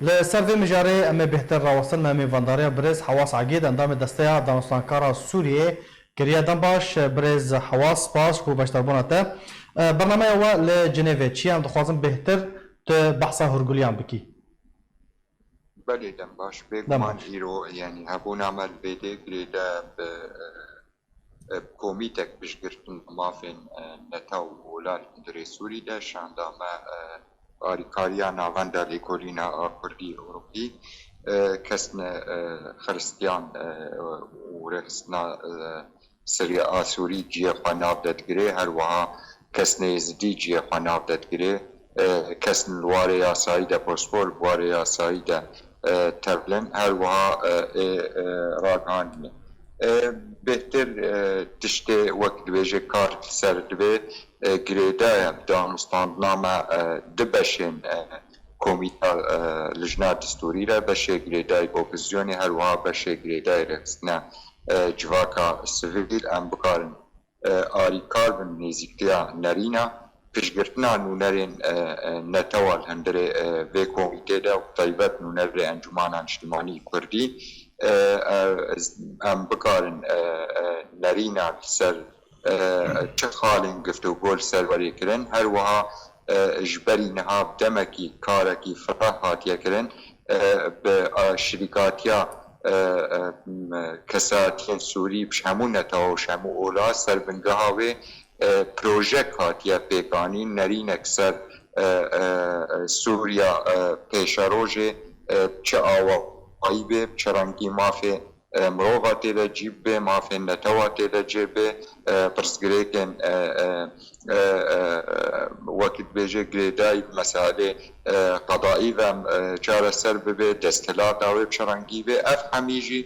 لسر مجاري أما بهتر راوصل ما من فانداريا بريز حواس عقيد أندام دستيا دانستانكارا سوريا كريا دنباش بريز حواس باش كو باش تربوناتا برنامج هو لجنيف تشي عم دخوازم بهتر بحثا هرقليان بكي بله دنباش بگمان ایرو يعني هبون عمل بيدي قريدا بكوميتك بشگرتن مافين نتاو ولال اندري سوري دا شانداما آریکاریا ناوندا لیکولینا کردی اروپی کسن خرستیان و رخصنا سری آسوری جیه خاناب دادگره هر وها کسن ازدی جیه خاناب دادگره کسن الواره یاسایی دا پاسپور الواره یاسایی دا تبلن هر وها راگان بهتر تشته وقت بیجه کار سر دوه گریده دانستاندنامه دبشن کمیتا لجنه دستوری را بشه گریده اپوزیونی هر وها بشه گریده رخصنا جواکا سویل ام بکارن آریکار بن نزیکتیا نرینا پیشگرتنا نونرین نتوال هندره و کمیته دا و طیبت نونر انجمان اجتماعی کردی ام بکارن نرینا سر چه خالن گفتو گل سروری کرن هر وها جبری نهاب دمکی کارکی فرح هاتیه کرن به شرکاتیا کساتین سوری بش همون نتاوش همون اولا سر بنگاهاوی پروژه هاتیه پیکانی نرین اکسر سوریا پیشاروژه چه آوایی به چرانگی مافی مروفاتی دا جیب به مافی نتواتی دا جیب به پرسگریکن وقت بیجه گریدای مسائل قضایی و چاره سر به دستلات آوی بچرانگی به اف همیجی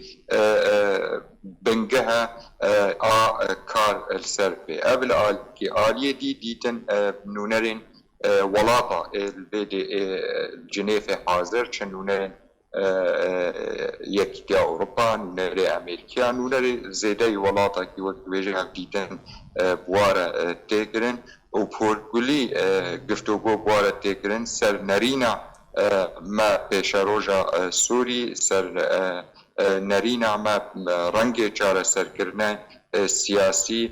بنگه کار السر به اول آلیه دیتن نونرین ولاطه البيد جنيف حاضر چن نونرين يكي أوروبا نونري أمريكا نونري زيدي ولاطه كي وقت بيجي هفديتن بوارا تيكرن و پورگولی گفتگو بوارا تیکرن سر نرینا ما پیشاروژا سوری سر نرینا ما رنگ چاره سرکرنه سیاسی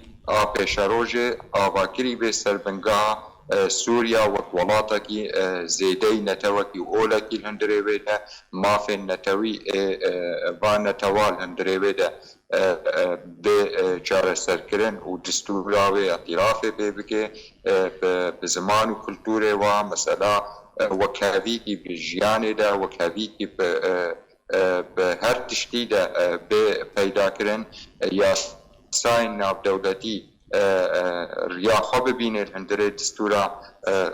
پیشاروژ آواکری به سر بنگاه سوريا ولاتا كي زيدي نتوى كي اولا كي الهندري بيدا مافي نتوي بان توال هندري بيدا بجارة سركرن و دستوراوي اعترافي بيبكي بزمان و كلتوري ومسألة وكاوي كي بجياني دا وكاوي كي بهر تشتي دا بيدا كرن يا ساين ناف دولتي ریا خواب بینید هندره دستورا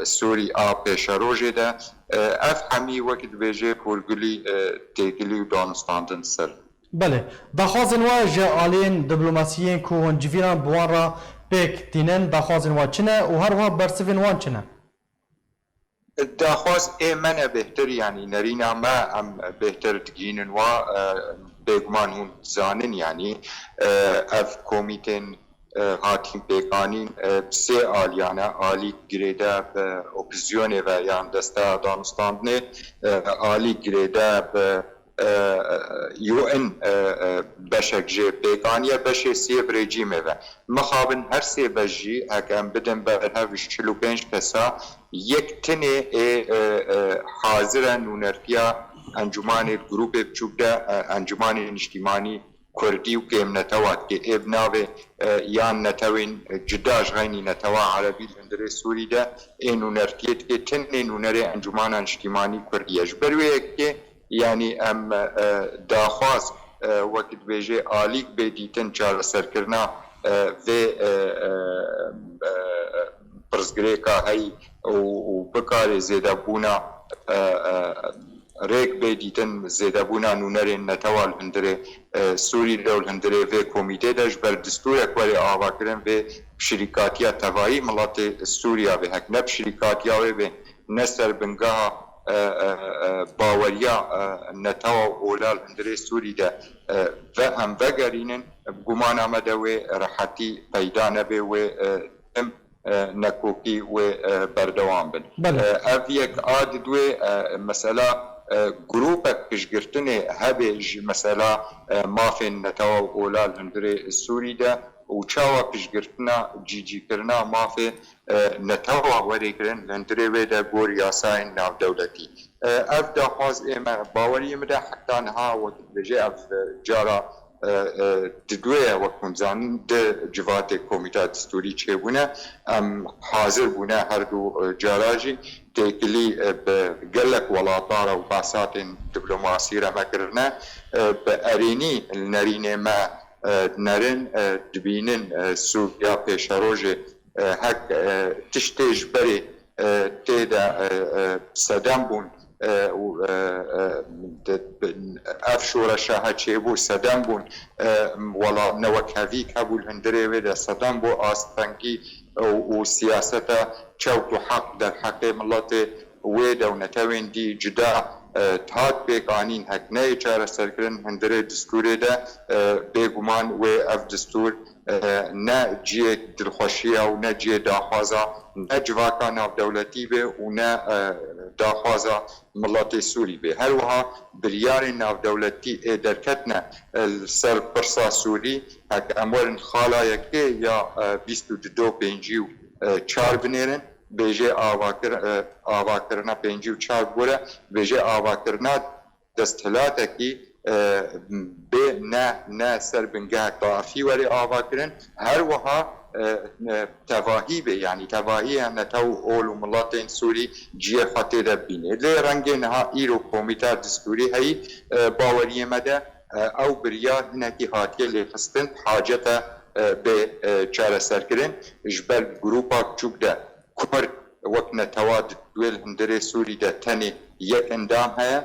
سوری پیشاروژه ده اف همی وقت بیجه پورگلی تیگلی و دانستاندن سر بله دخوازن واجه آلین دیپلوماسیین که هنجویران بوان را پیک تینن دخوازن وا چنه و هر وا برسفین وان چنه دخواز ایمن بهتر یعنی نرینا ما ام بهتر دگینن و بگمان هون زانن یعنی اف کومیتن هاتیم پیکانین سه آلیانه آلی گریده به اپوزیونه و یان دسته دانستاندنه آلی گریده به UN بشک جه پیکانیه بشه سیب رژیمه و مخابن هر سی بجی اگم بدن بر هفش 45 کسا یک تنه حاضر نونرتیا انجمان گروپ بچوکده انجمان اجتماعی كردي وكيم نتوات كي ابناوي يان نتوين جداج غيني نتوا عربي الهندري سوري دا انو نرتيت كي تنين ونري انجمان اجتماعي كردي اجبروي كي يعني ام داخواز وقت بيجي آليك بيديتن جار سركرنا في برزگريكا هاي وبكاري زيدا بونا ريك بيديتن زيدا بونا نونرين نتوال هندري سوري دول هندري في كوميتي داش بر دستور اكوالي آواكرن في شركاتيا تفاهي ملات سوريا في هك نب شركاتيا في نسر بنگاها باوريا نتوا اولال هندري سوري دا فهم وگرينن بگمان آمده راحتي پیدا نبه و نکوکی و بردوام بن. اف یک عاد دوی مسئله گروپك پشگرتنه هبه مثلا مافین نتاو اولال هندره سوری ده و چاوا پشگرتنا جی کرنا مافی نتاوا وری کرن هندره ویده گور یاساین ناو دولتی اف دا خواز ایمه باوری مده حتی نها وقت بجه اف جارا ددوية وكم زان د جوات كوميتا دستوري چبونه حاضر بونه هردو جاراجي تيكلي بقلك ولا طارة وباسات دبلوماسية ما كرنا بأريني النرينة ما نرن دبينن سوريا بيشاروجي هك تشتيج بري تيدا سدامبون افشور شاه چیبو سدام بون ولا نوکهویک هبو الهندره ویده سدام بو آستنگی و سیاستا چوت و حق در حق ملت ویده و نتوین دی جدا تهات بقانین هک نه چاره سرکرن هندره دستوره ده بگمان و اف دستور نه جیه دلخوشیه و نه جیه داخوازه نه جواکا ناو دولتی به و نه داخوازه ملت سوری به هر وها بریار ناو دولتی درکتنا سر پرسا سوری هک امور خالا یکی یا 22 پنجی و 4 بنیرن بیجه آواکرنا پنجی و 4 بوره بیجه آواکرنا دستهلاته به نه سر بنگاه طافی ولی آواکرن هر وها تواهی به یعنی تواهی هم تو اول و ملاتین سوری جیه خاطر بینه لی رنگ نها ایرو کومیتا دستوری هی باوری مده او بریار هنکی هاتیه لی خستن حاجتا به چاره سرکرن جبر گروپا چوب ده کرد وقت نتواد دویل هندره سوری ده تنی یک اندام هیا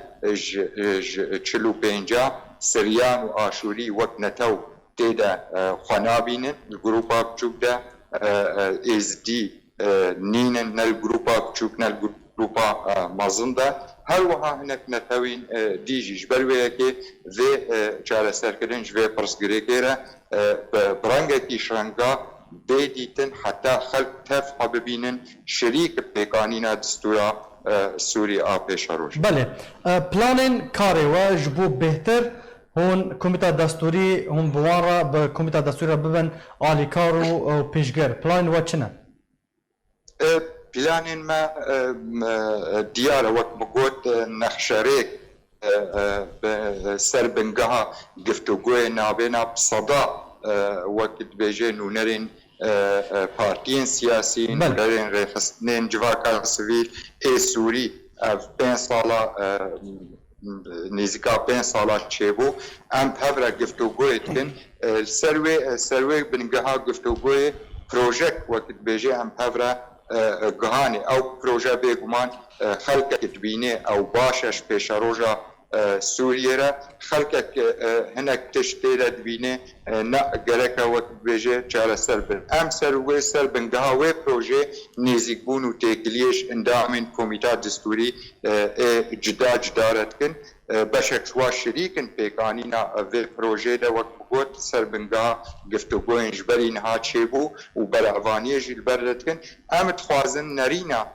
45 سریان و آشوری وقت نتو تیدا خنابینن الگروپا بچوک ده ازدی نینن نل گروپا بچوک نل گروپا مازن ده هر وها هنک نتوین دیجی جبرویه که وی چاره سرکرین جوی پرسگری کره برانگه کی شرنگا بیدیتن حتی خلق تفحه ببینن شریک پیکانینا دستورا سوری آپیش روش. بله پلان کاری و جبو بهتر هون کمیته دستوری هم بوارا به کمیته دستوری ببن آلیکار و پیشگر پلان و چنه؟ پلان ما دیاره وقت مگوت نخشریک سر بنگاه گفتگوی نابینا بصدا وقت بیجه نونرین پارتین سیاسی نونرین ریخستنین جواکار سویل ای سوری 5 سالا نزدیکا 5 سالا چیبو ام هفره گفتگوی کن سروی بنگاه گفتگوی پروژه وقت بیجه ام هفره گهانی او پروژه بگمان خلق تبینه او باشش پیش روژا سوریه را خلقك هناك تشتيرا دبينه نا جركا وتبيجي چاره سر بن ام سر و سر بن گهاوي پروژه نزيك بون و تكليش اندامن كوميتا دستوري جدا رتكن بشك شوا شريكن بيقانينا في پروژه ده وقت سر بن گها گفتگوين جبرين ها چيبو و برعوانيه جيل بردتكن ام تخوازن نرينا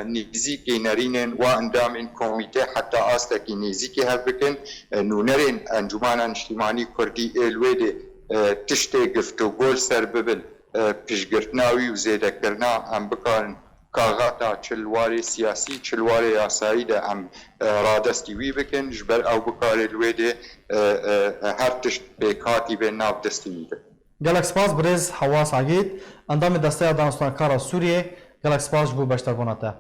نزیکی نرینن و اندام کمیته حتی آستکی نزیکی هر بکن نونرین انجمان اجتماعی کردی الویده تشتی گفتگو سر ببل پیشگرتناوی و زیده کرنا هم بکارن کاغاتا چلواری سیاسی چلواری یاسایی ده هم رادستی وی بکن جبر او بکار الویده هر تشت بیکاتی به ناف دستی میده. گلک سپاس برز حواس عگید اندام دسته دانستانکار سوریه گلک سپاس بو بشتر بوناته.